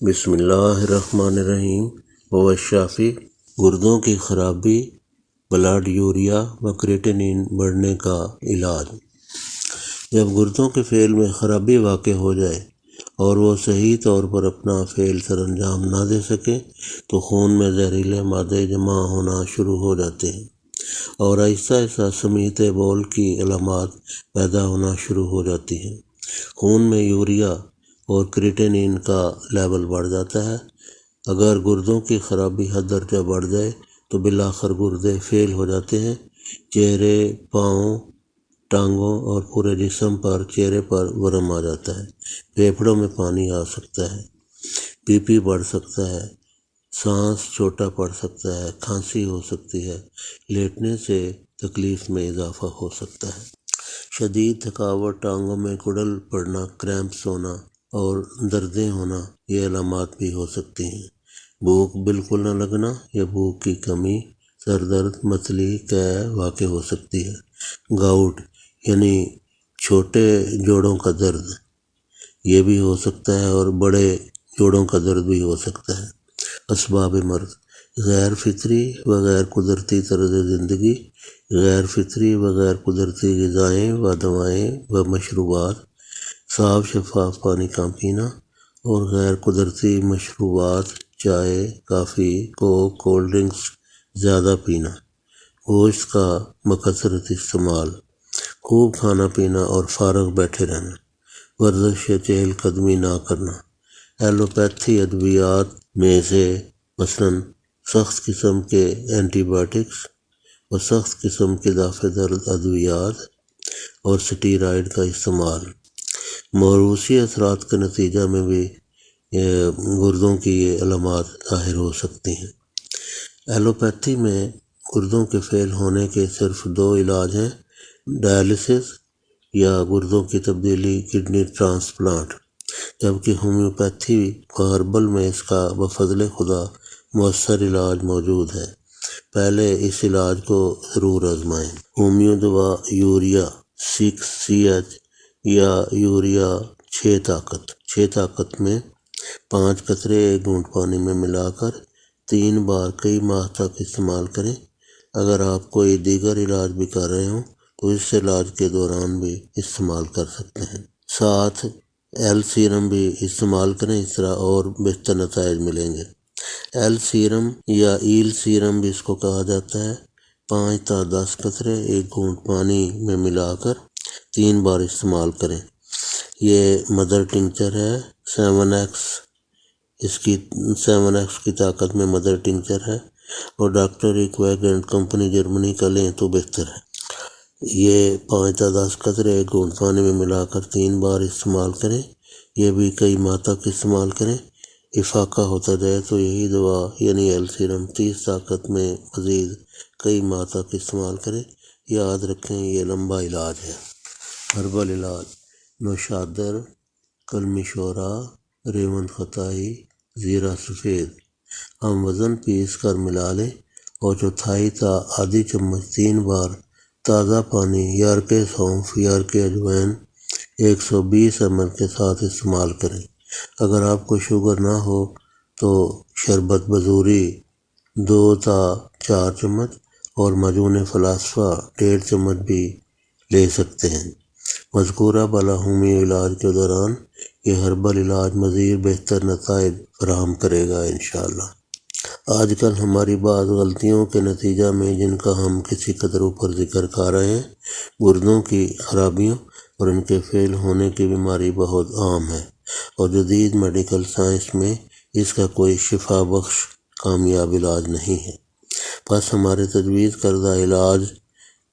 بسم اللہ الرحمن الرحیم الشافی گردوں کی خرابی، بلڈ یوریا و کریٹینین بڑھنے کا علاج۔ جب گردوں کے فعل میں خرابی واقع ہو جائے اور وہ صحیح طور پر اپنا فعل سر انجام نہ دے سکے تو خون میں زہریلے مادے جمع ہونا شروع ہو جاتے ہیں اور آہستہ آہستہ سمیت بول کی علامات پیدا ہونا شروع ہو جاتی ہیں۔ خون میں یوریا اور کریٹینین کا لیول بڑھ جاتا ہے۔ اگر گردوں کی خرابی حد درجہ بڑھ جائے تو بالآخر گردے فیل ہو جاتے ہیں۔ چہرے، پاؤں، ٹانگوں اور پورے جسم پر چہرے پر ورم آ جاتا ہے، پھیپھڑوں میں پانی آ سکتا ہے، بی پی بڑھ سکتا ہے، سانس چھوٹا پڑ سکتا ہے، کھانسی ہو سکتی ہے، لیٹنے سے تکلیف میں اضافہ ہو سکتا ہے۔ شدید تھکاوٹ، ٹانگوں میں کڑل پڑنا، کریمپس ہونا اور دردیں ہونا یہ علامات بھی ہو سکتی ہیں۔ بھوک بالکل نہ لگنا یا بھوک کی کمی، سر درد، متلی، قے واقع ہو سکتی ہے۔ گاؤٹ یعنی چھوٹے جوڑوں کا درد یہ بھی ہو سکتا ہے اور بڑے جوڑوں کا درد بھی ہو سکتا ہے۔ اسباب مرض: غیر فطری و غیر قدرتی طرز زندگی، غیر فطری و غیر قدرتی غذائیں و دوائیں و مشروبات، صاف شفاف پانی کم پینا اور غیر قدرتی مشروبات، چائے، کافی، کوک، کولڈ ڈرنکس زیادہ پینا، گوشت کا بکثرت استعمال، خوب کھانا پینا اور فارغ بیٹھے رہنا، ورزش یا چہل قدمی نہ کرنا۔ ایلوپیتھی ادویات میں سے مثلاً سخت قسم کے اینٹی بائیوٹکس اور سخت قسم کے دافع درد ادویات اور سٹیرائڈ کا استعمال موروثی اثرات کے نتیجہ میں بھی گردوں کی یہ علامات ظاہر ہو سکتی ہیں۔ ایلوپیتھی میں گردوں کے فیل ہونے کے صرف دو علاج ہیں: ڈائلیسس یا گردوں کی تبدیلی، کڈنی ٹرانسپلانٹ، جبکہ ہومیوپیتھی و ہربل میں اس کا بفضل خدا مؤثر علاج موجود ہے۔ پہلے اس علاج کو ضرور آزمائیں۔ ہومیو دوا یوریا 6CH یا یوریا 6 طاقت میں 5 قطرے 1 گھونٹ پانی میں ملا کر 3 بار کئی ماہ تک استعمال کریں۔ اگر آپ کوئی دیگر علاج بھی کر رہے ہوں تو اس علاج کے دوران بھی استعمال کر سکتے ہیں۔ ساتھ ایل سیرم بھی استعمال کریں، اس طرح اور بہتر نتائج ملیں گے۔ ایل سیرم یا ایل سیرم بھی اس کو کہا جاتا ہے۔ 5 تا 10 قطرے 1 گھونٹ پانی میں ملا کر 3 بار استعمال کریں۔ یہ مدر ٹنکچر ہے، 7X کی طاقت میں مدر ٹنکچر ہے اور ڈاکٹر ایکویگ اینڈ کمپنی جرمنی کا لیں تو بہتر ہے۔ یہ 5 تا 10 قطرے 1 گھونٹ پانی میں ملا کر 3 بار استعمال کریں۔ یہ بھی کئی ماہ تک استعمال کریں۔ افاقہ ہوتا جائے تو یہی دوا یعنی ایل سیرم 30 طاقت میں مزید کئی ماہ تک استعمال کریں۔ یاد رکھیں یہ لمبا علاج ہے۔ ہربل علاج: نوشادر، کلمی شورا، ریوند خطائی، زیرہ سفید ہم وزن پیس کر ملا لیں اور چوتھائی تا آدھی چمچ 3 بار تازہ پانی یرق سونف یرق اجوائن 120 ml کے ساتھ استعمال کریں۔ اگر آپ کو شوگر نہ ہو تو شربت بزوری 2 تا 4 چمچ اور معجون فلاسفہ 1.5 چمچ بھی لے سکتے ہیں۔ مذکورہ بالا ہومیو علاج کے دوران یہ ہربل علاج مزید بہتر نتائج فراہم کرے گا انشاءاللہ۔ آج کل ہماری بعض غلطیوں کے نتیجہ میں جن کا ہم کسی قدر اوپر ذکر کر رہے ہیں، گردوں کی خرابیوں اور ان کے فیل ہونے کی بیماری بہت عام ہے اور جدید میڈیکل سائنس میں اس کا کوئی شفا بخش کامیاب علاج نہیں ہے۔ بس ہمارے تجویز کردہ علاج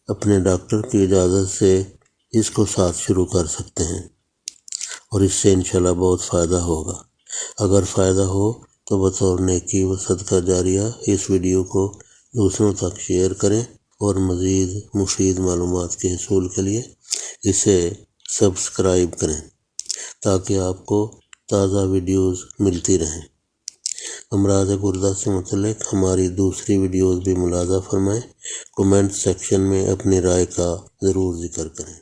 اپنے ڈاکٹر کی اجازت سے اس کو ساتھ شروع کر سکتے ہیں اور اس سے انشاءاللہ بہت فائدہ ہوگا۔ اگر فائدہ ہو تو بطور نیکی و صدقہ جاریہ اس ویڈیو کو دوسروں تک شیئر کریں اور مزید مفید معلومات کے حصول کے لیے اسے سبسکرائب کریں تاکہ آپ کو تازہ ویڈیوز ملتی رہیں۔ امراض گردہ سے متعلق ہماری دوسری ویڈیوز بھی ملاحظہ فرمائیں۔ کومنٹ سیکشن میں اپنی رائے کا ضرور ذکر کریں۔